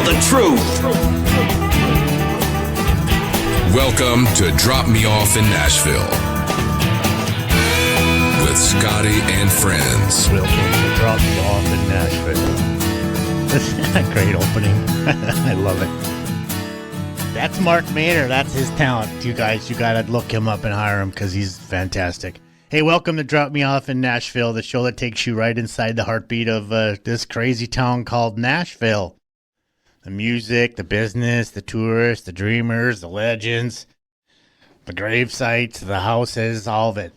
the truth. Welcome to Drop Me Off in Nashville with Scotty and friends. Welcome to Drop Me Off in Nashville. This is a great opening. I love it. That's Mark Maynard. That's his talent. You guys, you got to look him up and hire him because he's fantastic. Hey, welcome to Drop Me Off in Nashville, the show that takes you right inside the heartbeat of this crazy town called Nashville. The music, the business, the tourists, the dreamers, the legends, the grave sites, the houses, all of it.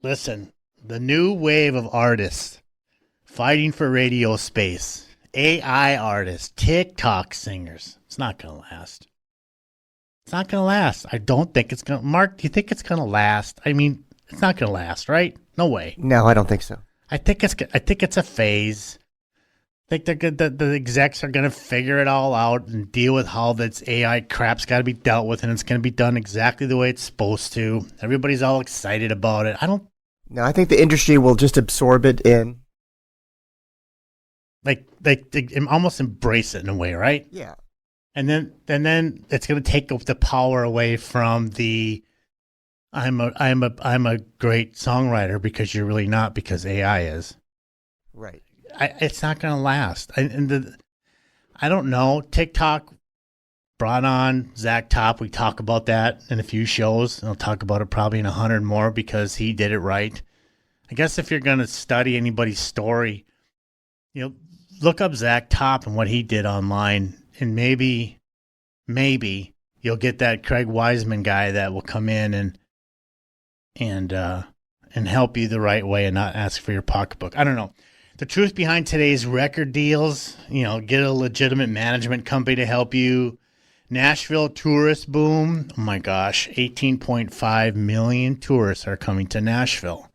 Listen, the new wave of artists fighting for radio space, AI artists, TikTok singers, it's not going to last. It's not going to last. I don't think it's going to. Mark, do you think it's going to last? I mean, it's not going to last, right? No way. No, I don't think so. I think it's a phase. I think the execs are going to figure it all out and deal with how this AI crap's got to be dealt with, and it's going to be done exactly the way it's supposed to. Everybody's all excited about it. No, I think the industry will just absorb it in. Like almost embrace it in a way, right? Yeah. And then it's going to take the power away from the I'm a great songwriter because you're really not, because AI is. Right. It's not going to last. I don't know. TikTok brought on Zach Top. We talk about that in a few shows. I'll talk about it probably in 100 more because he did it right. I guess if you're going to study anybody's story, look up Zach Top and what he did online, and maybe you'll get that Craig Wiseman guy that will come in and help you the right way and not ask for your pocketbook. I don't know. The truth behind today's record deals, get a legitimate management company to help you. Nashville tourist boom. Oh my gosh, 18.5 million tourists are coming to Nashville.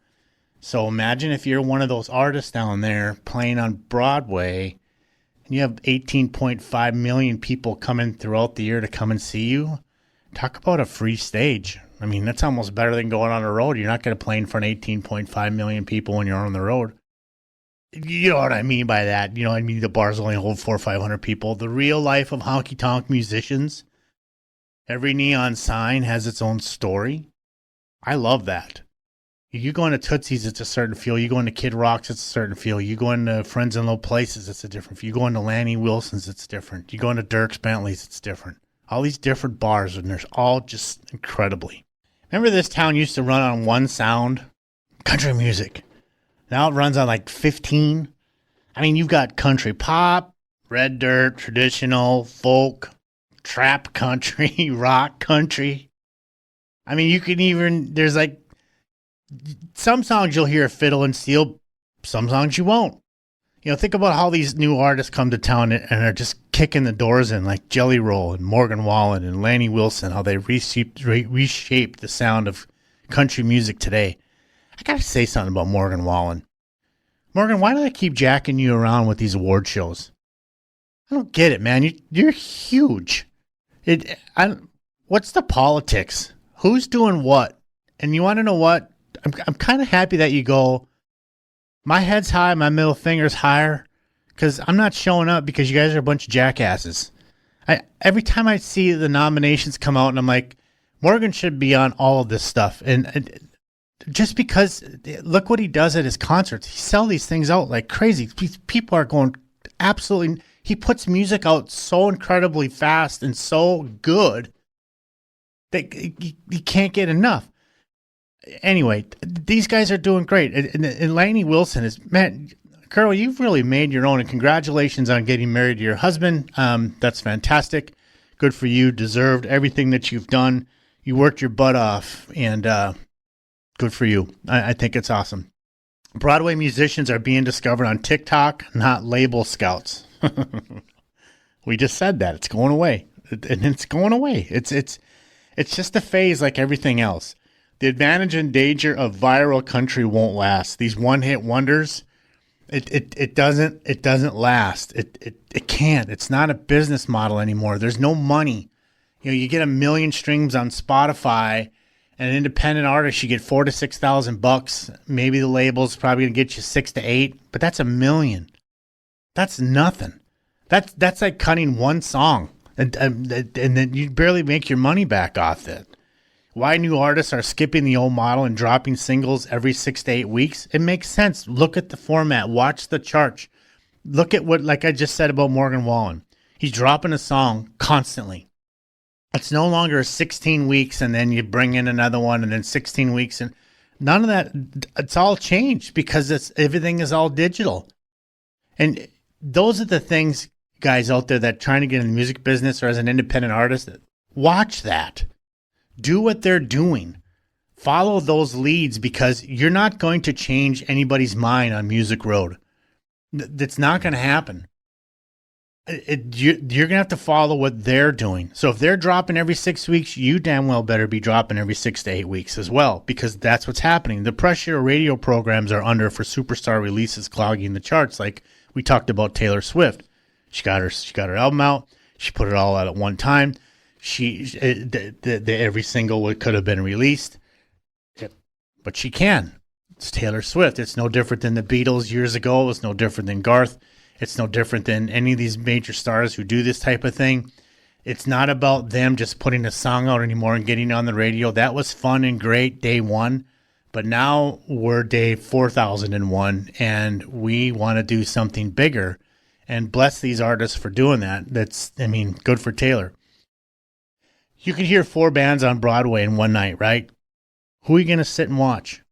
So imagine if you're one of those artists down there playing on Broadway and you have 18.5 million people coming throughout the year to come and see you. Talk about a free stage. I mean, that's almost better than going on the road. You're not going to play in front of 18.5 million people when you're on the road. You know what I mean by that. The bars only hold 400 or 500 people. The real life of honky-tonk musicians. Every neon sign has its own story. I love that. You go into Tootsie's, it's a certain feel. You go into Kid Rock's, it's a certain feel. You go into Friends in Low Places, it's a different feel. You go into Lanny Wilson's, it's different. You go into Dirks Bentley's, it's different. All these different bars, and there's all just incredibly. Remember this town used to run on one sound? Country music. Now it runs on like 15. I mean, you've got country pop, red dirt, traditional, folk, trap country, rock country. I mean, you can even, there's like, some songs you'll hear a fiddle and steel, some songs you won't. Think about how these new artists come to town and are just kicking the doors in, like Jelly Roll and Morgan Wallen and Lanny Wilson, how they reshaped the sound of country music today. I got to say something about Morgan Wallen. Morgan, why do they keep jacking you around with these award shows? I don't get it, man. You're huge. What's the politics? Who's doing what? And you want to know what? I'm kind of happy that you go, my head's high, my middle finger's higher, because I'm not showing up because you guys are a bunch of jackasses. Every time I see the nominations come out and I'm like, Morgan should be on all of this stuff. And just because, look what he does at his concerts. He sells these things out like crazy. People are going absolutely, he puts music out so incredibly fast and so good that you can't get enough. Anyway, these guys are doing great. And Lanny Wilson is, man, girl, you've really made your own. And congratulations on getting married to your husband. That's fantastic. Good for you. Deserved everything that you've done. You worked your butt off, and good for you. I think it's awesome. Broadway musicians are being discovered on TikTok, not label scouts. We just said that. It's going away. And it's going away. It's just a phase like everything else. The advantage and danger of viral country won't last. These one-hit wonders, it doesn't last. It can't. It's not a business model anymore. There's no money. You get 1 million streams on Spotify, and an independent artist, you get $4,000 to $6,000. Maybe the label's probably gonna get you 6 to 8, but that's $1 million. That's nothing. That's like cutting one song, and then you barely make your money back off it. Why new artists are skipping the old model and dropping singles every 6 to 8 weeks? It makes sense. Look at the format. Watch the charts. Look at what, like I just said about Morgan Wallen. He's dropping a song constantly. It's no longer 16 weeks and then you bring in another one and then 16 weeks. And none of that. It's all changed because everything is all digital. And those are the things, guys out there that are trying to get in the music business or as an independent artist, watch that. Do what they're doing. Follow those leads because you're not going to change anybody's mind on Music Road. That's not going to happen. You're going to have to follow what they're doing. So if they're dropping every 6 weeks, you damn well better be dropping every 6 to 8 weeks as well, because that's what's happening. The pressure radio programs are under for superstar releases clogging the charts, like we talked about Taylor Swift. She got her album out. She put it all out at one time. Every single could have been released, but she can. It's Taylor Swift. It's no different than the Beatles years ago. It's no different than Garth. It's no different than any of these major stars who do this type of thing. It's not about them just putting a song out anymore and getting on the radio. That was fun and great day one, but now we're day 4001 and we want to do something bigger, and bless these artists for doing that. Good for Taylor. You could hear 4 bands on Broadway in one night, right? Who are you going to sit and watch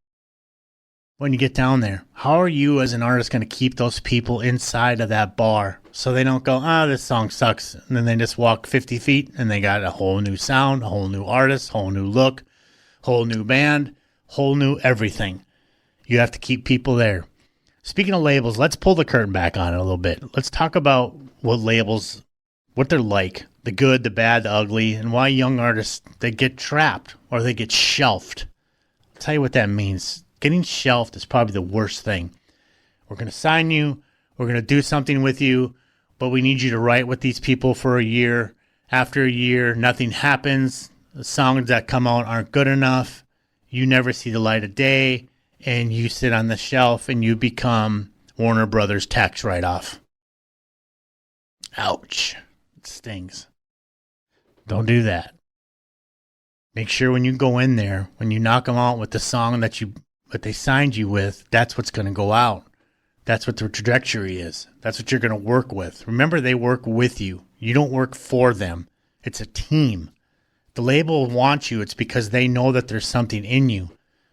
when you get down there? How are you as an artist going to keep those people inside of that bar so they don't go, this song sucks, and then they just walk 50 feet and they got a whole new sound, a whole new artist, whole new look, whole new band, whole new everything. You have to keep people there. Speaking of labels, let's pull the curtain back on it a little bit. Let's talk about what labels, what they're like. The good, the bad, the ugly, and why young artists, they get trapped or they get shelved. I'll tell you what that means. Getting shelved is probably the worst thing. We're going to sign you. We're going to do something with you, but we need you to write with these people for a year. After a year, nothing happens. The songs that come out aren't good enough. You never see the light of day, and you sit on the shelf and you become Warner Brothers tax write-off. Ouch. It stings. Don't do that. Make sure when you go in there, when you knock them out with the song that they signed you with, that's what's going to go out. That's what the trajectory is. That's what you're going to work with. Remember, they work with you. You don't work for them. It's a team. The label wants you. It's because they know that there's something in you.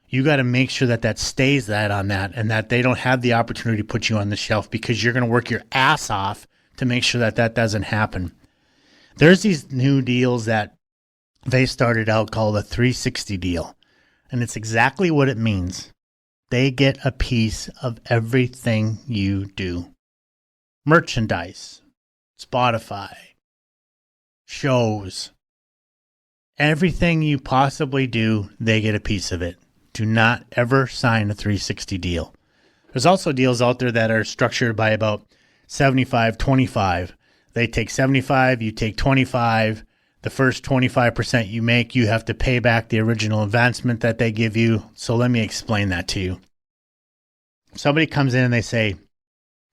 You got to make sure that stays that on that, and that they don't have the opportunity to put you on the shelf, because you're going to work your ass off to make sure that doesn't happen. There's these new deals that they started out called a 360 deal. And it's exactly what it means. They get a piece of everything you do. Merchandise, Spotify, shows, everything you possibly do, they get a piece of it. Do not ever sign a 360 deal. There's also deals out there that are structured by about 75-25. They take 75, you take 25. The first 25% you make, you have to pay back the original advancement that they give you. So let me explain that to you. Somebody comes in and they say,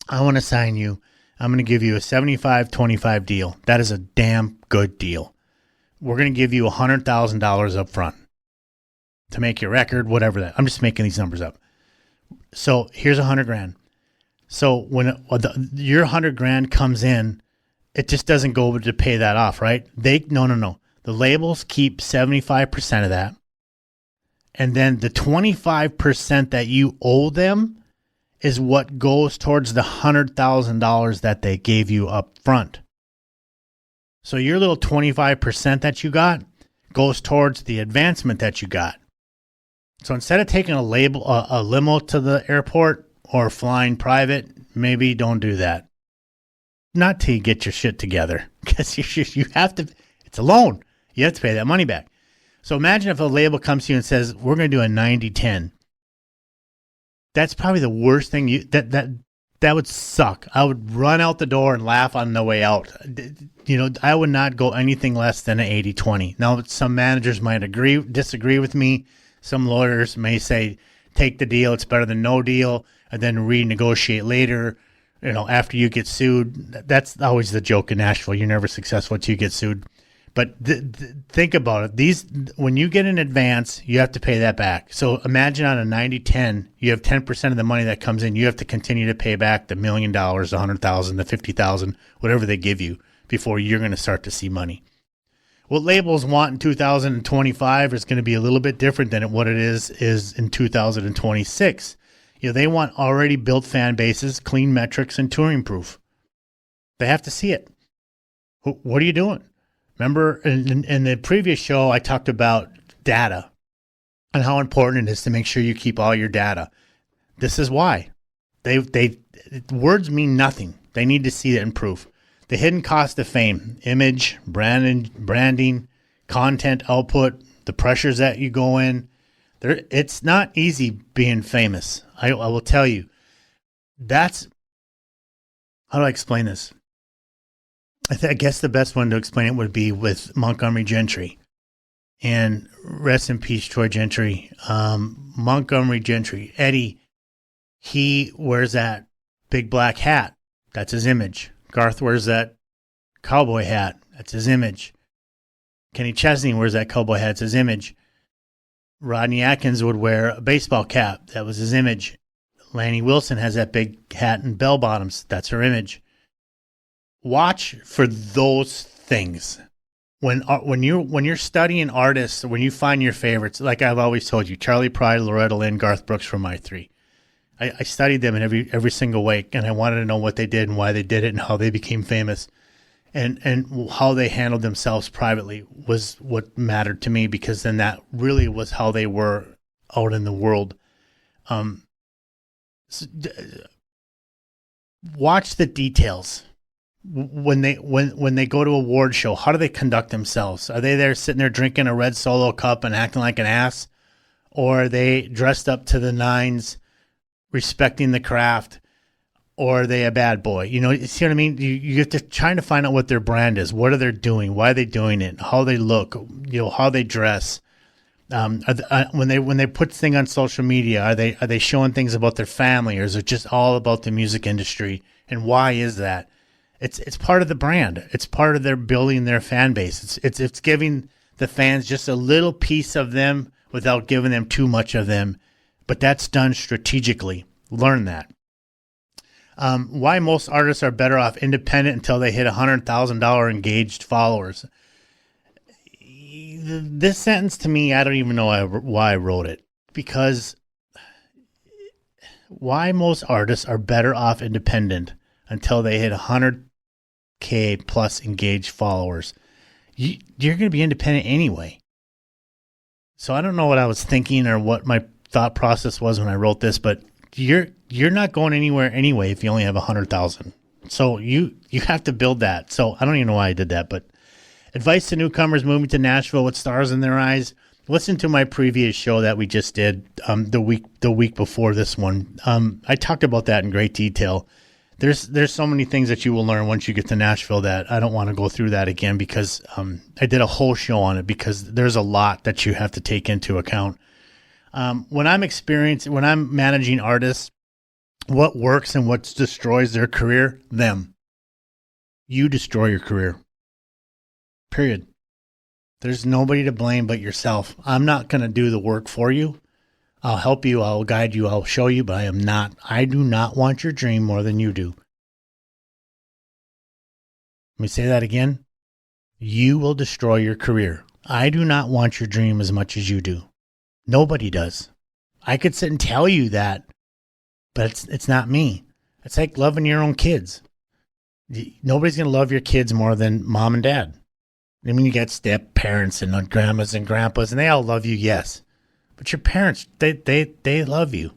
I want to sign you. I'm going to give you a 75-25 deal. That is a damn good deal. We're going to give you $100,000 up front to make your record, whatever that. I'm just making these numbers up. So here's $100,000. So when your $100,000 comes in, it just doesn't go to pay that off, right? No. The labels keep 75% of that. And then the 25% that you owe them is what goes towards the $100,000 that they gave you up front. So your little 25% that you got goes towards the advancement that you got. So instead of taking a limo to the airport or flying private, maybe don't do that. Not till you get your shit together, because you have to. It's a loan. You have to pay that money back. So imagine if a label comes to you and says, "We're going to do a 90-10." That's probably the worst thing. That would suck. I would run out the door and laugh on the way out. I would not go anything less than an 80-20. Now, some managers might disagree with me. Some lawyers may say, "Take the deal. It's better than no deal," and then renegotiate later. after you get sued. That's always the joke in Nashville. You're never successful until you get sued. But think about it. When you get an advance, you have to pay that back. So imagine on a 90-10, you have 10% of the money that comes in. You have to continue to pay back the $1 million, the $100,000, the $50,000, whatever they give you before you're going to start to see money. What labels want in 2025 is going to be a little bit different than what it is in 2026. They want already built fan bases, clean metrics, and touring proof. They have to see it. What are you doing? Remember in the previous show, I talked about data and how important it is to make sure you keep all your data. This is why. Words mean nothing. They need to see it in proof. The hidden cost of fame, image, branding, content output, the pressures that you go in. It's not easy being famous. I will tell you. How do I explain this? I guess the best one to explain it would be with Montgomery Gentry. And rest in peace, Troy Gentry. Montgomery Gentry, Eddie, he wears that big black hat. That's his image. Garth wears that cowboy hat. That's his image. Kenny Chesney wears that cowboy hat. That's his image. Rodney Atkins would wear a baseball cap. That was his image. Lanny Wilson has that big hat and bell bottoms. That's her image. Watch for those things. When you're studying artists, when you find your favorites, like I've always told you, Charlie Pride, Loretta Lynn, Garth Brooks were my three. I studied them in every single way, and I wanted to know what they did and why they did it and how they became famous, and how they handled themselves privately was what mattered to me, because then that really was how they were out in the world. Watch the details. When they go to a award show, how do they conduct themselves? Are they there sitting there drinking a red Solo cup and acting like an ass? Or are they dressed up to the nines, respecting the craft? Or are they a bad boy? You see what I mean? You have to trying to find out what their brand is. What are they doing? Why are they doing it? How they look, how they dress. When they put things on social media, are they showing things about their family, or is it just all about the music industry? And why is that? It's part of the brand. It's part of their building their fan base. It's giving the fans just a little piece of them without giving them too much of them. But that's done strategically. Learn that. Why most artists are better off independent until they hit 100,000 engaged followers. This sentence to me, I don't even know why I wrote it. Because why most artists are better off independent until they hit 100K plus engaged followers. You're going to be independent anyway. So I don't know what I was thinking or what my thought process was when I wrote this, but you're not going anywhere anyway if you only have 100,000. So you have to build that. So I don't even know why I did that, but advice to newcomers moving to Nashville with stars in their eyes. Listen to my previous show that we just did the week before this one. I talked about that in great detail. There's so many things that you will learn once you get to Nashville that I don't want to go through that again, because I did a whole show on it, because there's a lot that you have to take into account. When I'm managing artists, what works and what destroys their career? Them. You destroy your career. Period. There's nobody to blame but yourself. I'm not going to do the work for you. I'll help you, I'll guide you, I'll show you, but I do not want your dream more than you do. Let me say that again. You will destroy your career. I do not want your dream as much as you do. Nobody does. I could sit and tell you that, but it's not me. It's like loving your own kids. Nobody's going to love your kids more than mom and dad. I mean, you got step parents and grandmas and grandpas, and they all love you, yes. But your parents, they love you.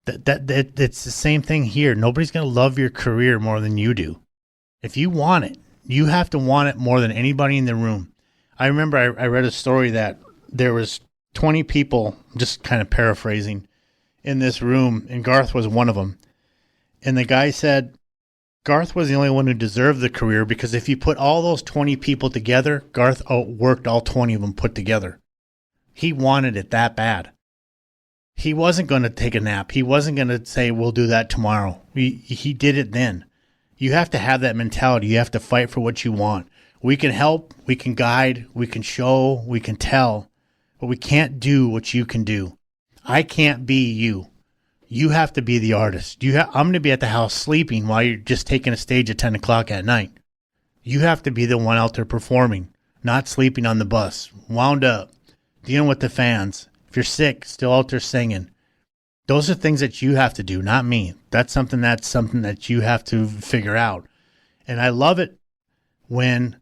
It's the same thing here. Nobody's going to love your career more than you do. If you want it, you have to want it more than anybody in the room. I remember I read a story that there was 20 people, just kind of paraphrasing, in this room, and Garth was one of them. And the guy said Garth was the only one who deserved the career, because if you put all those 20 people together, Garth outworked all 20 of them put together. He wanted it that bad. He wasn't going to take a nap. He wasn't going to say, we'll do that tomorrow. He did it then. You have to have that mentality. You have to fight for what you want. We can help, we can guide, we can show, we can tell, but we can't do what you can do. I can't be you. You have to be the artist. I'm going to be at the house sleeping while you're just taking a stage at 10 o'clock at night. You have to be the one out there performing, not sleeping on the bus, wound up, dealing with the fans. If you're sick, still out there singing. Those are things that you have to do, not me. That's something that you have to figure out. And I love it when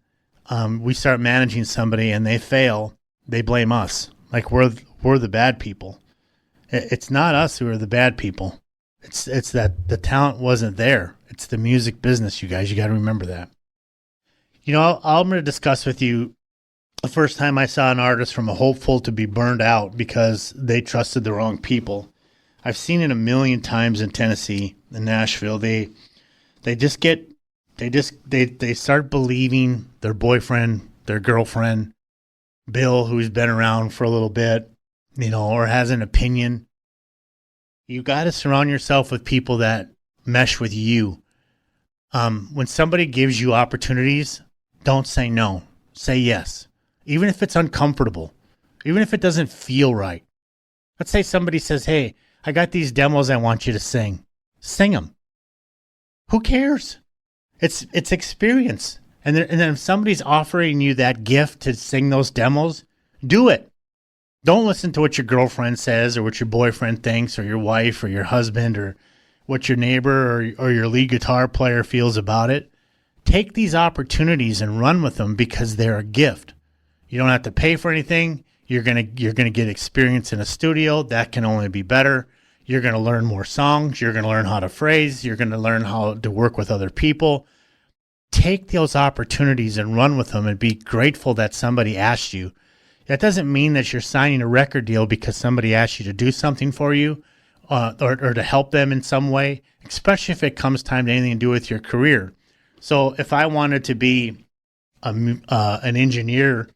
we start managing somebody and they fail, they blame us. Like we're the bad people. It's not us who are the bad people. It's that the talent wasn't there. It's the music business, you guys. You got to remember that. You know, I'm going to discuss with you the first time I saw an artist from a hopeful to be burned out because they trusted the wrong people. I've seen it a million times in Tennessee, in Nashville. They start believing their boyfriend, their girlfriend, Bill, who's been around for a little bit, you know, or has an opinion. You got to surround yourself with people that mesh with you. When somebody gives you opportunities, don't say no. Say yes. Even if it's uncomfortable, even if it doesn't feel right. Let's say somebody says, hey, I got these demos I want you to sing. Sing them. Who cares? It's experience. And then if somebody's offering you that gift to sing those demos, do it. Don't listen to what your girlfriend says or what your boyfriend thinks or your wife or your husband or what your neighbor or your lead guitar player feels about it. Take these opportunities and run with them because they're a gift. You don't have to pay for anything. You're gonna get experience in a studio. That can only be better. You're gonna learn more songs. You're gonna learn how to phrase. You're gonna learn how to work with other people. Take those opportunities and run with them and be grateful that somebody asked you. That doesn't mean that you're signing a record deal because somebody asked you to do something for you or to help them in some way, especially if it comes time to anything to do with your career. So if I wanted to be an engineer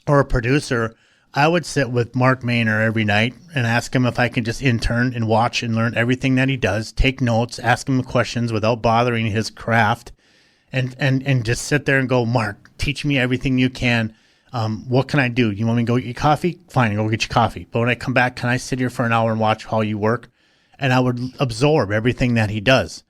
or a producer, I would sit with Mark Maynor every night and ask him if I can just intern and watch and learn everything that he does, take notes, ask him questions without bothering his craft, and just sit there and go, Mark, teach me everything you can. What can I do? You want me to go get you coffee? Fine, go get you coffee. But when I come back, can I sit here for an hour and watch how you work? And I would absorb everything that he does.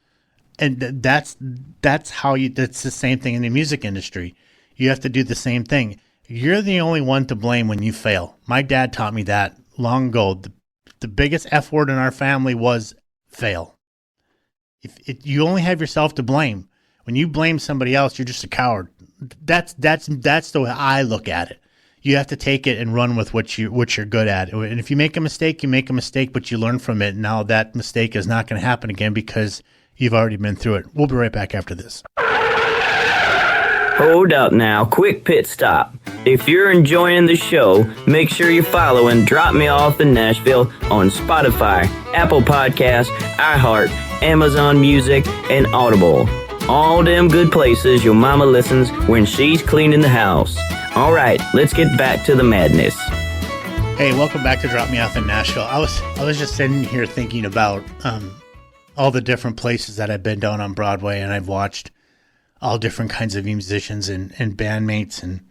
And that's the same thing in the music industry. You have to do the same thing. You're the only one to blame when you fail. My dad taught me that long ago. The biggest F word in our family was fail. You only have yourself to blame. When you blame somebody else, you're just a coward. That's the way I look at it. You have to take it and run with what you're good at. And if you make a mistake, you make a mistake, but you learn from it. Now that mistake is not going to happen again because you've already been through it. We'll be right back after this. Hold up now, quick pit stop. If you're enjoying the show, make sure you're following Drop Me Off in Nashville on Spotify, Apple Podcasts, iHeart, Amazon Music, and Audible. All them good places your mama listens when she's cleaning the house. All right, let's get back to the madness. Hey, welcome back to Drop Me Off in Nashville. I was just sitting here thinking about all the different places that I've been down on Broadway, and I've watched all different kinds of musicians and bandmates and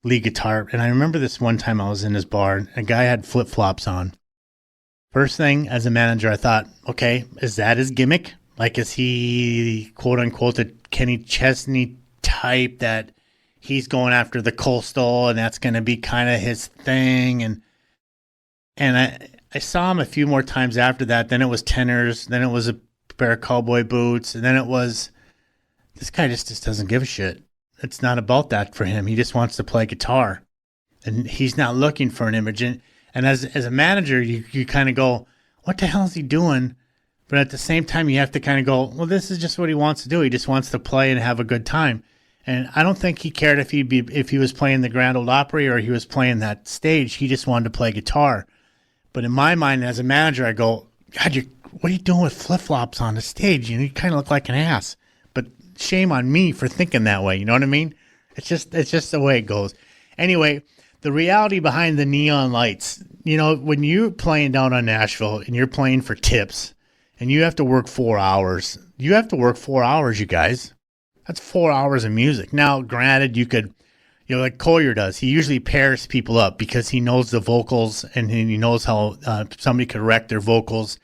lead guitar. And I remember this one time I was in this bar, and a guy had flip-flops on. First thing, as a manager, I thought, okay, is that his gimmick? Like, is he, quote-unquote, the Kenny Chesney type that he's going after the coastal, and that's going to be kind of his thing? And I saw him a few more times after that. Then it was tenors. Then it was a pair of cowboy boots. And then it was, this guy just doesn't give a shit. It's not about that for him. He just wants to play guitar. And he's not looking for an image. And as a manager, you kind of go, what the hell is he doing? But at the same time, you have to kind of go, well, this is just what he wants to do. He just wants to play and have a good time. And I don't think he cared if he was playing the Grand Ole Opry or he was playing that stage. He just wanted to play guitar. But in my mind, as a manager, I go, God, what are you doing with flip-flops on the stage? You kind of look like an ass. But shame on me for thinking that way. You know what I mean? It's just the way it goes. Anyway, the reality behind the neon lights, when you're playing down on Nashville and you're playing for tips and you have to work 4 hours, you guys. That's 4 hours of music. Now, granted, you could, like Collier does, he usually pairs people up because he knows the vocals and he knows how somebody could wreck their vocals.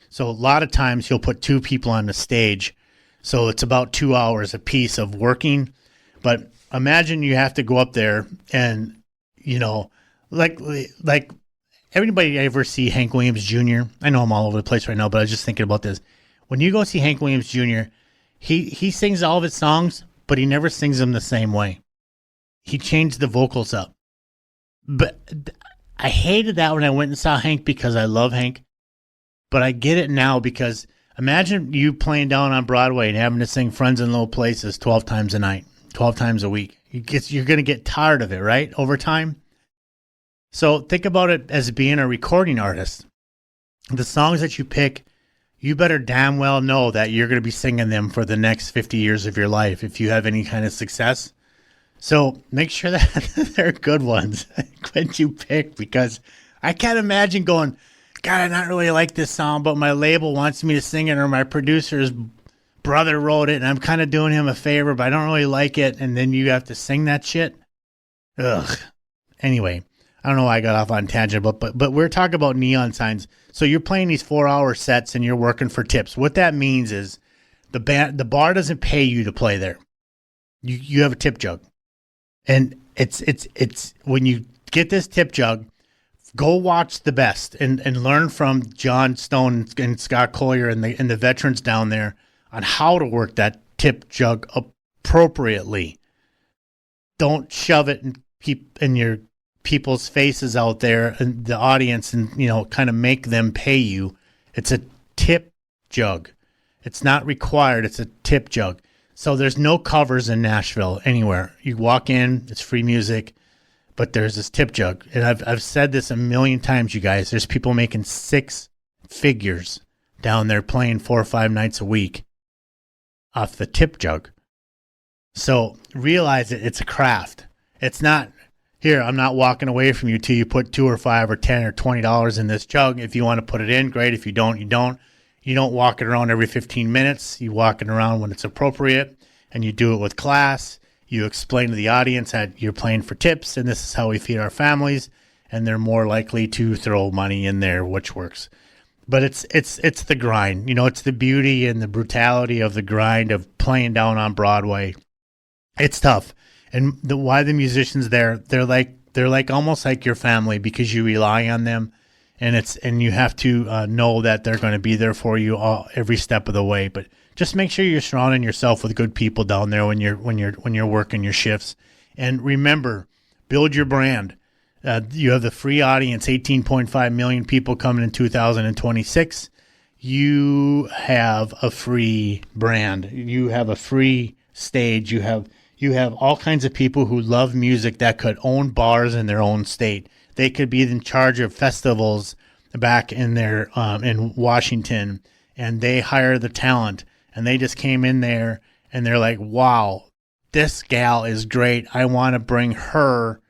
So a lot of times he'll put two people on the stage. So it's about 2 hours a piece of working. But imagine you have to go up there and, like everybody ever see Hank Williams Jr.? I know I'm all over the place right now, but I was just thinking about this. When you go see Hank Williams Jr., he sings all of his songs, but he never sings them the same way. He changed the vocals up. But I hated that when I went and saw Hank because I love Hank. But I get it now because imagine you playing down on Broadway and having to sing Friends in Low Places 12 times a night, 12 times a week. You're going to get tired of it, right? Over time. So think about it as being a recording artist. The songs that you pick, you better damn well know that you're going to be singing them for the next 50 years of your life if you have any kind of success. So make sure that they're good ones when you pick, because I can't imagine going, God, I don't really like this song, but my label wants me to sing it, or my producer's brother wrote it and I'm kind of doing him a favor, but I don't really like it. And then you have to sing that shit. Ugh. Anyway, I don't know why I got off on tangent, but we're talking about neon signs. So you're playing these 4 hour sets and you're working for tips. What that means is the bar doesn't pay you to play there. You have a tip jug. And it's when you get this tip jug, go watch the best and learn from John Stone and Scott Collier and the veterans down there on how to work that tip jug appropriately. Don't shove it and keep in your people's faces out there and the audience and, kind of make them pay you. It's a tip jug. It's not required. It's a tip jug. So there's no covers in Nashville anywhere. You walk in, it's free music, but there's this tip jug. And I've said this a million times, you guys. There's people making 6 figures down there playing 4 or 5 nights a week off the tip jug. So realize it's a craft. It's not, here, I'm not walking away from you till you put $2 or $5 or $10 or $20 in this jug. If you want to put it in, great. If you don't, you don't. You don't walk it around every 15 minutes. You walk it around when it's appropriate, and you do it with class. You explain to the audience that you're playing for tips, and this is how we feed our families, and they're more likely to throw money in there, which works. But it's the grind. It's the beauty and the brutality of the grind of playing down on Broadway. It's tough. And why the musicians there, they're like almost like your family, because you rely on them. And you have to know that they're going to be there for you every step of the way. But just make sure you're surrounding yourself with good people down there when you're working your shifts. And remember, build your brand. You have the free audience, 18.5 million people coming in 2026. You have a free brand. You have a free stage. You have all kinds of people who love music that could own bars in their own state. They could be in charge of festivals back in their in Washington, and they hire the talent, and they just came in there and they're like, wow, this gal is great. I want to bring her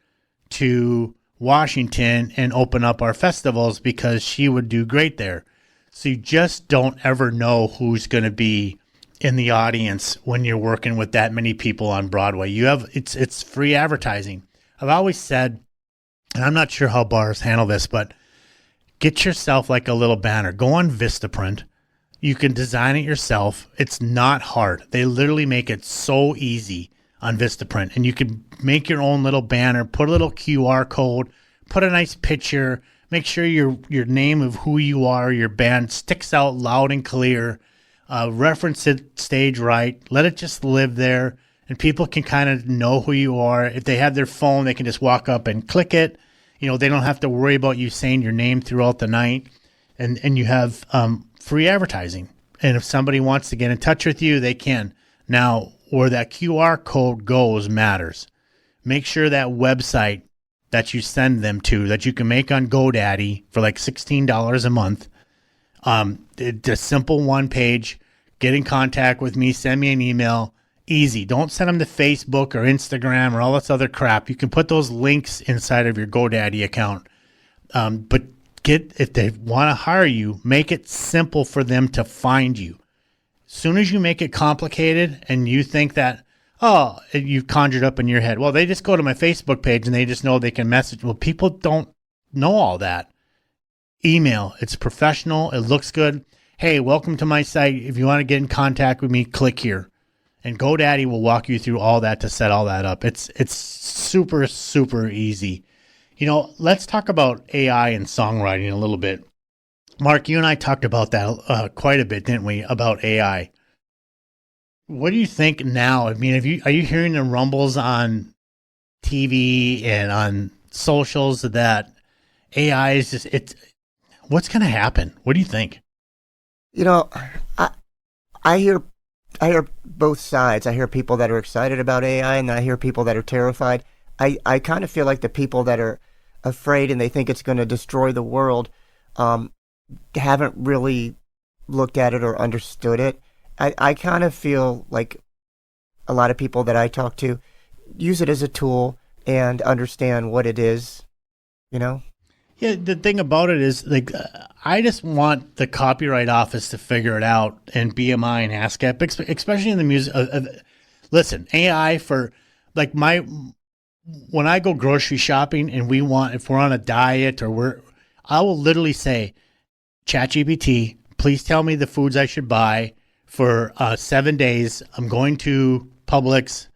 to Washington and open up our festivals because she would do great there. So you just don't ever know who's going to be in the audience when you're working with that many people on Broadway. It's free advertising. I've always said, and I'm not sure how bars handle this, but get yourself like a little banner. Go on Vistaprint. You can design it yourself. It's not hard. They literally make it so easy on Vistaprint. And you can make your own little banner, put a little QR code, put a nice picture, make sure your name of who you are, your band sticks out loud and clear, reference it stage right, let it just live there. And people can kind of know who you are. If they have their phone, they can just walk up and click it. They don't have to worry about you saying your name throughout the night. And you have free advertising. And if somebody wants to get in touch with you, they can. Now, where that QR code goes matters. Make sure that website that you send them to, that you can make on GoDaddy for like $16 a month. It's a simple one page. Get in contact with me. Send me an email. Easy. Don't send them to Facebook or Instagram or all this other crap. You can put those links inside of your GoDaddy account. But if they want to hire you, make it simple for them to find you. As soon as you make it complicated and you think that, you conjured up in your head, well, they just go to my Facebook page and they just know they can message. Well, people don't know all that. Email, it's professional, it looks good. Hey, welcome to my site. If you want to get in contact with me, click here. And GoDaddy will walk you through all that to set all that up. It's super, super easy. Let's talk about AI and songwriting a little bit. Mark, you and I talked about that quite a bit, didn't we, about AI? What do you think now? I mean, are you hearing the rumbles on TV and on socials that AI is just what's going to happen? What do you think? I hear both sides. I hear people that are excited about AI, and I hear people that are terrified. I kind of feel like the people that are afraid and they think it's going to destroy the world haven't really looked at it or understood it. I kind of feel like a lot of people that I talk to use it as a tool and understand what it is, Yeah, the thing about it is, I just want the Copyright Office to figure it out, and BMI and ASCAP, especially in the music. Listen, AI for, when I go grocery shopping and if we're on a diet I will literally say, ChatGPT, please tell me the foods I should buy for 7 days. I'm going to Publix.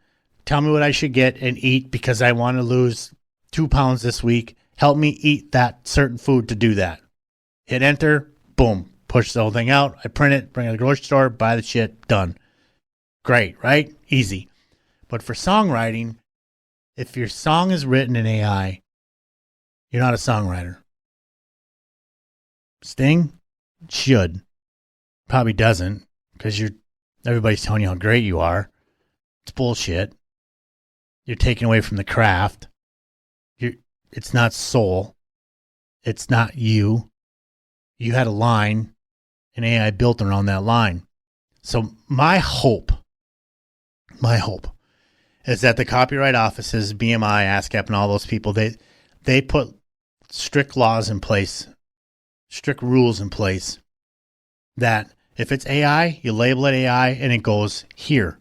Tell me what I should get and eat because I want to lose 2 pounds this week. Help me eat that certain food to do that. Hit enter, boom, push the whole thing out. I print it, bring it to the grocery store, buy the shit, done. Great, right? Easy. But for songwriting, if your song is written in AI, you're not a songwriter. Sting should. Probably doesn't, because everybody's telling you how great you are. It's bullshit. You're taking away from the craft. It's not soul. It's not you. You had a line, and AI built around that line. So my hope is that the Copyright Offices, BMI, ASCAP, and all those people, they put strict laws in place, strict rules in place, that if it's AI, you label it AI, and it goes here.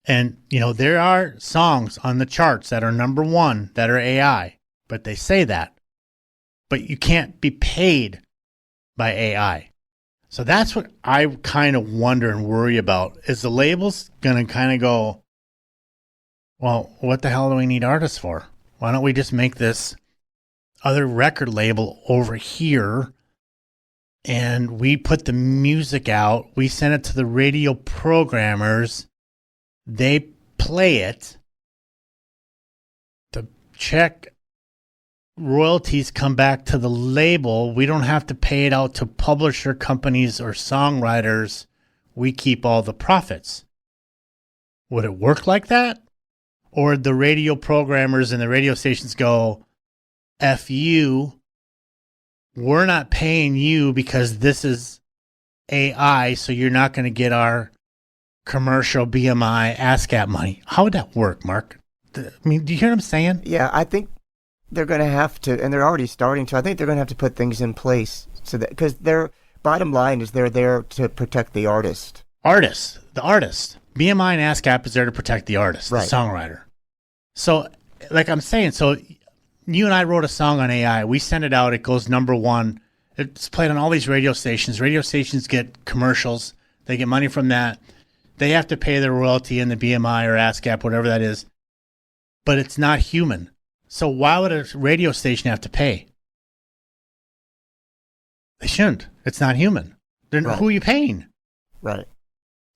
And, there are songs on the charts that are number one that are AI, but they say that. But you can't be paid by AI. So that's what I kind of wonder and worry about. Is the labels going to kind of go, well, what the hell do we need artists for? Why don't we just make this other record label over here and we put the music out, we send it to the radio programmers, they play it, the check royalties come back to the label, we don't have to pay it out to publisher companies or songwriters, we keep all the profits. Would it work like that? Or the radio programmers and the radio stations go, F you, we're not paying you because this is AI, so you're not going to get our commercial BMI ASCAP money. How would that work, Mark? I mean, do you hear what I'm saying? Yeah, I think they're going to have to, and they're already starting to, I think they're going to have to put things in place so that, because their bottom line is they're there to protect the artist. The artist. BMI and ASCAP is there to protect the artist, right. The songwriter. So, like I'm saying, so you and I wrote a song on AI. We send it out. It goes number one. It's played on all these radio stations. Radio stations get commercials. They get money from that. They have to pay their royalty in the BMI or ASCAP, whatever that is. But it's not human. So why would a radio station have to pay? They shouldn't. It's not human. Then right. Who are you paying? Right.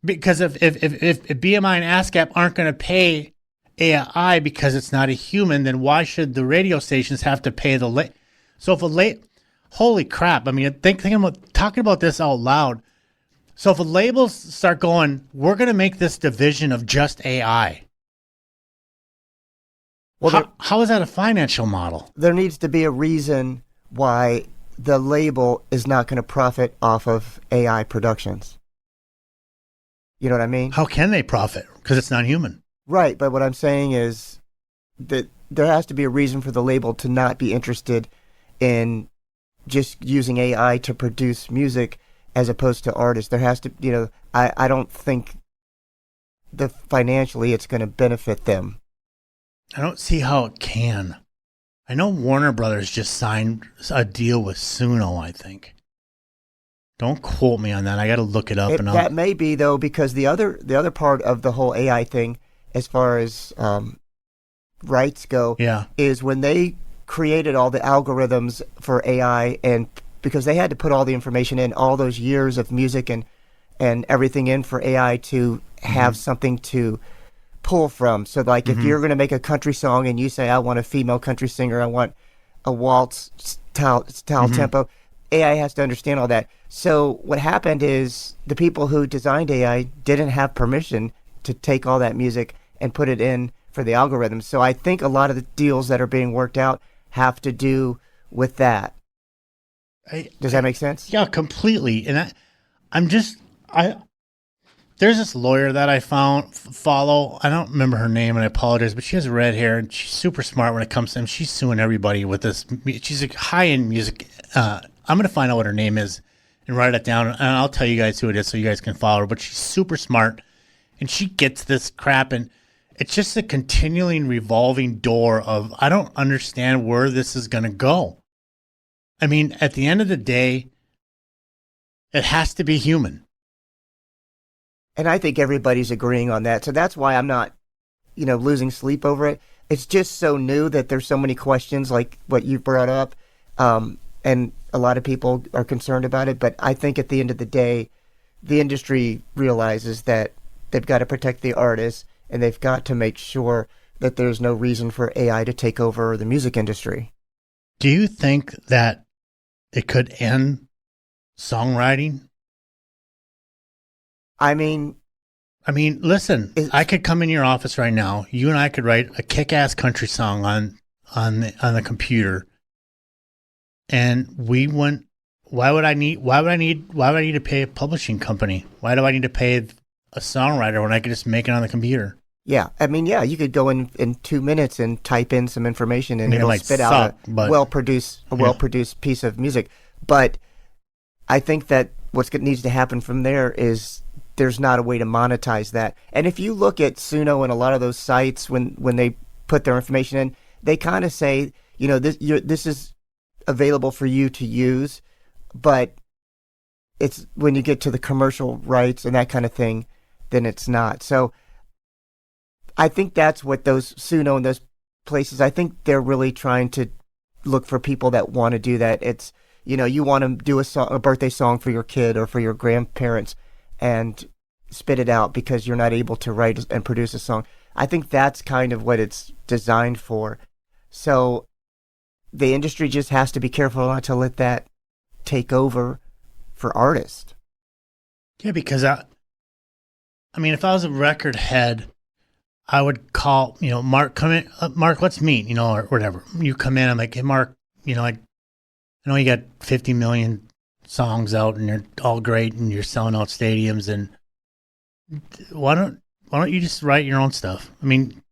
Because if BMI and ASCAP aren't going to pay AI because it's not a human, then why should the radio stations have to pay the So if holy crap! I mean, talking about this out loud. So if the labels start going, we're going to make this division of just AI. Well, how is that a financial model? There needs to be a reason why the label is not going to profit off of AI productions. You know what I mean? How can they profit? Because it's not human. Right, but what I'm saying is that there has to be a reason for the label to not be interested in just using AI to produce music as opposed to artists. There has to, I don't think that financially it's going to benefit them. I don't see how it can. I know Warner Brothers just signed a deal with Suno, I think. Don't quote me on that. I got to look it up. That may be, though, because the other part of the whole AI thing, as far as rights go, is when they created all the algorithms for AI, and because they had to put all the information in, all those years of music and everything in for AI to have something to pull from. So like if you're going to make a country song and you say, I want a female country singer, I want a waltz style tempo, AI has to understand all that. So what happened is the people who designed AI didn't have permission to take all that music and put it in for the algorithms. So I think a lot of the deals that are being worked out have to do with that. Does that make sense? Yeah, completely. And there's this lawyer that I follow. I don't remember her name, and I apologize, but she has red hair, and she's super smart when it comes to him. She's suing everybody with this. She's a high-end music. I'm going to find out what her name is and write it down, and I'll tell you guys who it is so you guys can follow her. But she's super smart, and she gets this crap, and it's just a continuing revolving door of, I don't understand where this is going to go. I mean, at the end of the day, it has to be human. And I think everybody's agreeing on that. So that's why I'm not, losing sleep over it. It's just so new that there's so many questions like what you brought up. And a lot of people are concerned about it. But I think at the end of the day, the industry realizes that they've got to protect the artists, and they've got to make sure that there's no reason for AI to take over the music industry. Do you think that it could end songwriting? I mean, listen, I could come in your office right now. You and I could write a kick-ass country song on the computer, and we wouldn't. Why would I need to pay a publishing company? Why do I need to pay a songwriter when I could just make it on the computer? Yeah, you could go in 2 minutes and type in some information, and it'll spit out a well-produced piece of music. But I think that what needs to happen from there is there's not a way to monetize that. And if you look at Suno and a lot of those sites, when they put their information in, they kind of say, this is available for you to use, but it's when you get to the commercial rights and that kind of thing, then it's not. So I think that's what those Suno and those places, I think they're really trying to look for people that want to do that. It's, you want to do a birthday song for your kid or for your grandparents and spit it out because you're not able to write and produce a song. I think that's kind of what it's designed for. So the industry just has to be careful not to let that take over for artists. Yeah, because if I was a record head, I would call, Mark, come in, Mark, let's meet, or whatever. You come in, I'm like, hey, Mark, I know you got 50 million songs out and they're all great and you're selling out stadiums, and why don't you just write your own stuff? I mean,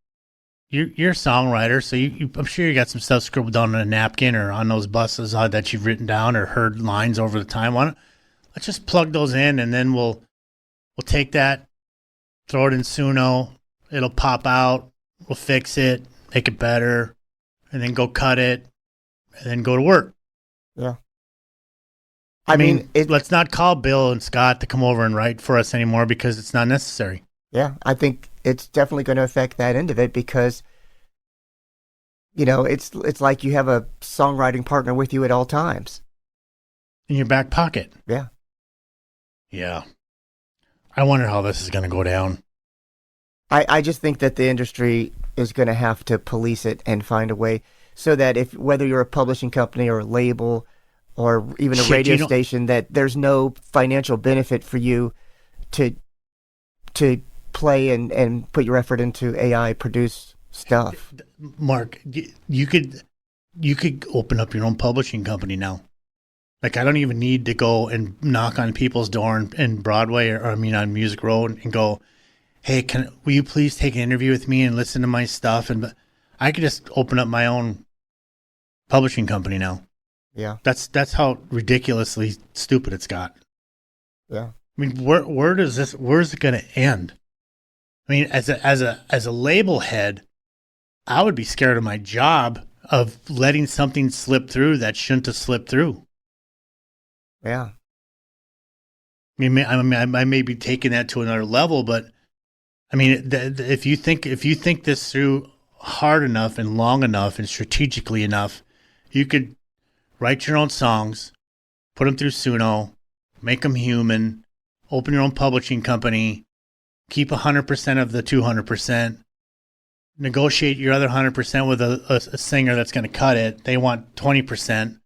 you're a songwriter, so I'm sure you got some stuff scribbled down on a napkin or on those buses that you've written down or heard lines over the time. Let's just plug those in, and then we'll take that, throw it in Suno, it'll pop out, we'll fix it, make it better, and then go cut it, and then go to work. Yeah. I mean, let's not call Bill and Scott to come over and write for us anymore because it's not necessary. Yeah, I think it's definitely going to affect that end of it because, it's like you have a songwriting partner with you at all times. In your back pocket. Yeah. Yeah. I wonder how this is going to go down. I just think that the industry is going to have to police it and find a way so that whether you're a publishing company or a label or even a radio station, that there's no financial benefit for you to play and put your effort into AI produced stuff. Mark, you could open up your own publishing company now. Like, I don't even need to go and knock on people's door in Broadway on Music Road and go, hey, will you please take an interview with me and listen to my stuff? And I could just open up my own publishing company now. Yeah. That's how ridiculously stupid it's got. Yeah. I mean, where's it going to end? I mean, as a label head, I would be scared of my job of letting something slip through that shouldn't have slipped through. Yeah. I mean, I may be taking that to another level, but I mean, if you think this through hard enough and long enough and strategically enough, you could write your own songs, put them through Suno, make them human, open your own publishing company, keep 100% of the 200%, negotiate your other 100% with a singer that's going to cut it. They want 20%.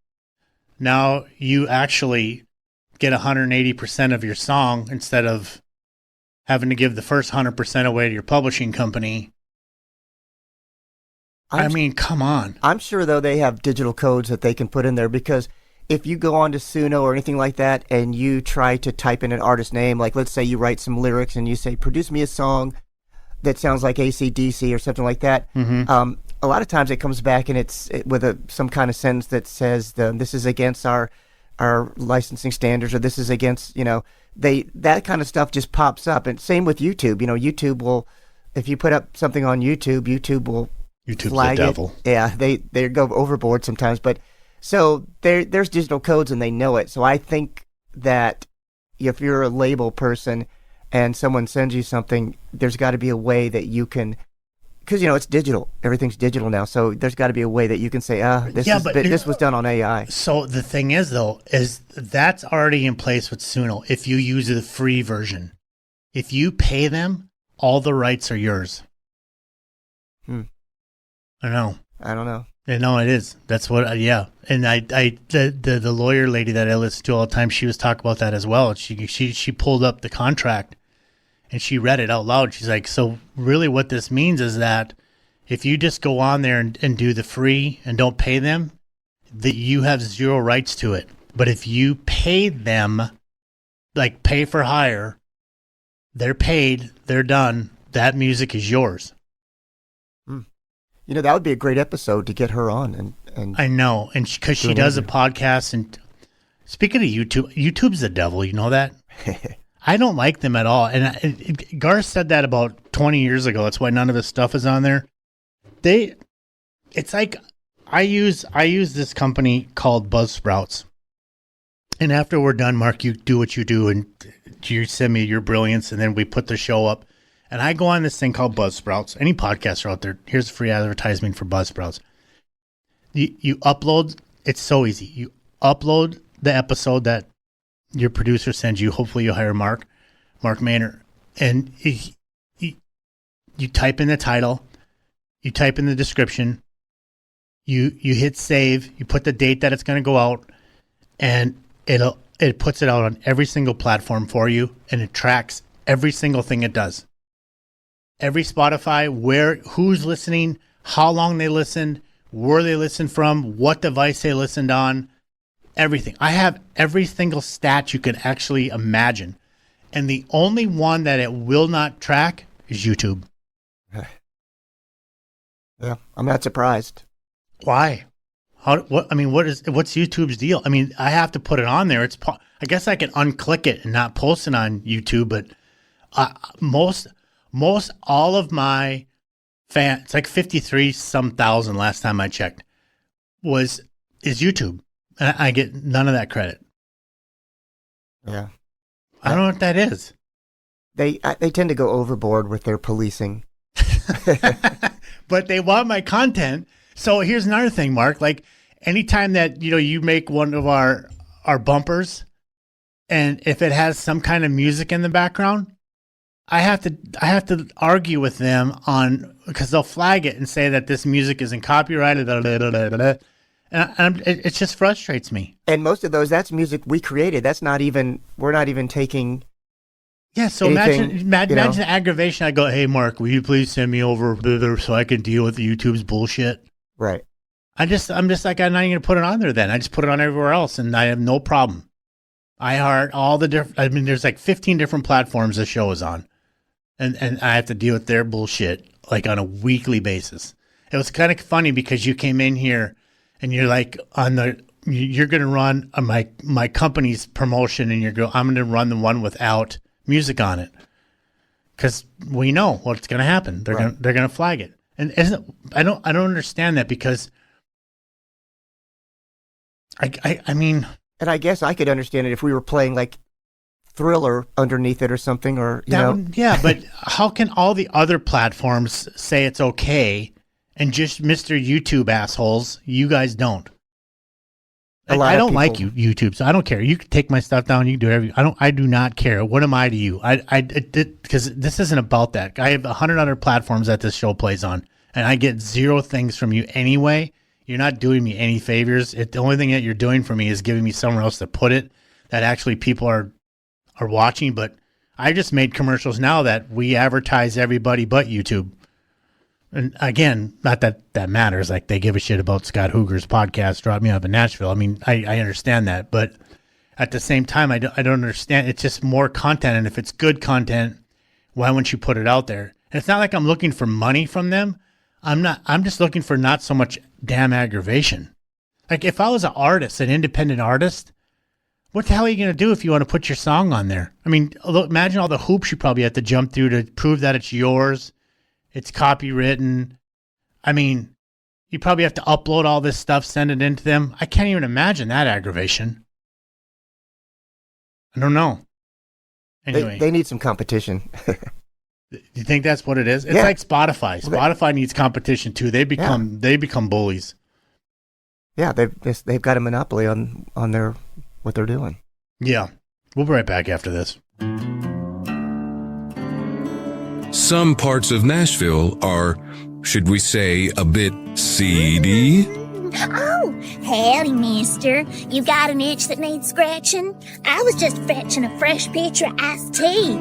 Now you actually get 180% of your song instead of having to give the first 100% away to your publishing company. I mean, come on. I'm sure, though, they have digital codes that they can put in there, because if you go on to Suno or anything like that and you try to type in an artist name, like let's say you write some lyrics and you say, produce me a song that sounds like AC/DC or something like that, a lot of times it comes back and it's with some kind of sentence that says, this is against our licensing standards, or this is against, that kind of stuff just pops up. And same with YouTube. YouTube will, if you put up something on YouTube will YouTube's flag the devil. it. Yeah, they go overboard sometimes. But so there's digital codes and they know it. So I think that if you're a label person and someone sends you something, there's got to be a way that you can, because it's digital. Everything's digital now. So there's got to be a way that you can say, this was done on AI. So the thing is, though, is that's already in place with Suno. If you use the free version, if you pay them, all the rights are yours. I know. I don't know. No, it is. That's what. Yeah, and the lawyer lady that I listen to all the time, she was talking about that as well. She pulled up the contract, and she read it out loud. She's like, so really, what this means is that if you just go on there and do the free and don't pay them, that you have zero rights to it. But if you pay them, like pay for hire, they're paid, they're done. That music is yours. That would be a great episode to get her on. And I know, and because she does a podcast. And speaking of YouTube's the devil. You know that? I don't like them at all. And Garth said that about 20 years ago. That's why none of his stuff is on there. It's like I use this company called Buzzsprouts. And after we're done, Mark, you do what you do, and you send me your brilliance, and then we put the show up. And I go on this thing called Buzzsprouts. Any podcaster out there, here's a free advertisement for Buzzsprouts. You upload, it's so easy. You upload the episode that your producer sends you. Hopefully you'll hire Mark Maynard. And you type in the title, you type in the description, you hit save, you put the date that it's going to go out, and it puts it out on every single platform for you, and it tracks every single thing it does. Every Spotify, who's listening, how long they listened, where they listened from, what device they listened on, everything. I have every single stat you could actually imagine. And the only one that it will not track is YouTube. Yeah, I'm not surprised. Why? What's YouTube's deal? I mean, I have to put it on there. I guess I can unclick it and not post it on YouTube, but most all of my fans, it's like 53 some thousand last time I checked, is YouTube. And I get none of that credit. Yeah. I don't know what that is. They tend to go overboard with their policing. But they want my content. So here's another thing, Mark. Like anytime that you make one of our bumpers, and if it has some kind of music in the background, I have to argue with them because they'll flag it and say that this music isn't copyrighted. And it just frustrates me. And most of those, that's music we created. We're not even taking. Yeah, so imagine the aggravation. I go, hey, Mark, will you please send me over so I can deal with YouTube's bullshit? Right. I'm just like, I'm not even going to put it on there then. I just put it on everywhere else, and I have no problem. iHeart, all the different, there's like 15 different platforms the show is on. And I have to deal with their bullshit like on a weekly basis. It was kind of funny because you came in here and you're like on the you're going to run my company's promotion, and I'm going to run the one without music on it, because we know what's going to happen. They're going to flag it, and I don't understand that, because I mean, and I guess I could understand it if we were playing like Thriller underneath it or something, or yeah. But how can all the other platforms say it's okay, and just Mr. YouTube assholes, you guys don't? I don't like you, YouTube, so I don't care. You can take my stuff down. You can do whatever. I do not care. What am I to you? Because this isn't about that. I have 100 other platforms that this show plays on, and I get zero things from you anyway. You're not doing me any favors. The only thing that you're doing for me is giving me somewhere else to put it that actually people are watching. But I just made commercials now that we advertise everybody but YouTube. And again, not that matters. Like, they give a shit about Scott Hooger's podcast, Drop Me Off in Nashville. I mean, I understand that. But at the same time, I don't understand. It's just more content. And if it's good content, why wouldn't you put it out there? And it's not like I'm looking for money from them. I'm just looking for not so much damn aggravation. Like, if I was an artist, an independent artist, what the hell are you going to do if you want to put your song on there? I mean, imagine all the hoops you probably have to jump through to prove that it's yours. It's copywritten. I mean, you probably have to upload all this stuff, send it into them. I can't even imagine that aggravation. I don't know. Anyway, they need some competition. Do you think that's what it is? It's like Spotify. Spotify needs competition too. They become bullies. Yeah, they've got a monopoly on their what they're doing. Yeah, we'll be right back after this. Some parts of Nashville are, should we say, a bit seedy? Oh, howdy, mister. You got an itch that needs scratching? I was just fetching a fresh pitcher of iced tea.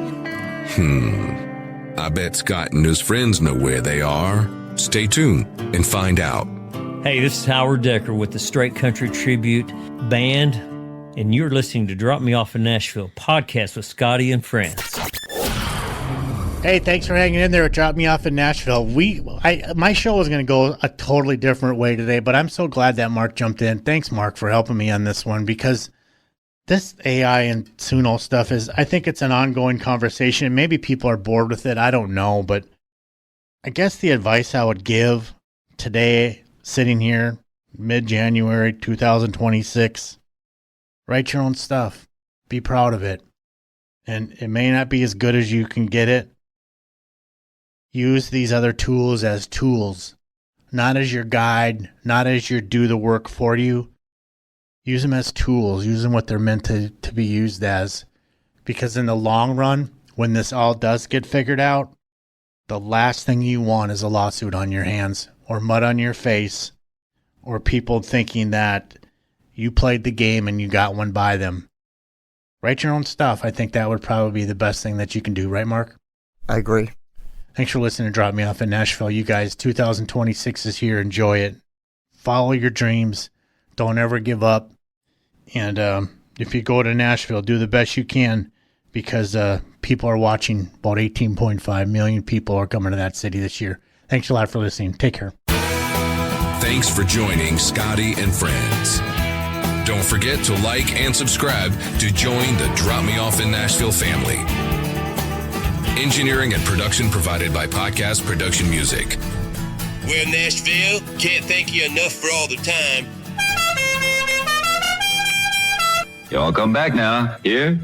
I bet Scott and his friends know where they are. Stay tuned and find out. Hey, this is Howard Decker with the Straight Country Tribute Band, and you're listening to Drop Me Off in Nashville podcast with Scotty and friends. Hey, thanks for hanging in there at Drop Me Off in Nashville. My show was going to go a totally different way today, but I'm so glad that Mark jumped in. Thanks, Mark, for helping me on this one, because this AI and Suno stuff I think it's an ongoing conversation. Maybe people are bored with it. I don't know, but I guess the advice I would give today, sitting here, mid-January 2026, write your own stuff. Be proud of it. And it may not be as good as you can get it. Use these other tools as tools, not as your guide, not as your do the work for you. Use them as tools. Use them what they're meant to be used as. Because in the long run, when this all does get figured out, the last thing you want is a lawsuit on your hands, or mud on your face, or people thinking that you played the game and you got one by them. Write your own stuff. I think that would probably be the best thing that you can do. Right, Mark? I agree. Thanks for listening to Drop Me Off in Nashville. You guys, 2026 is here. Enjoy it. Follow your dreams. Don't ever give up. And if you go to Nashville, do the best you can, because people are watching. About 18.5 million people are coming to that city this year. Thanks a lot for listening. Take care. Thanks for joining Scotty and Friends. Don't forget to like and subscribe to join the Drop Me Off in Nashville family. Engineering and production provided by Podcast Production Music. Well, Nashville, can't thank you enough for all the time. Y'all come back now. Here?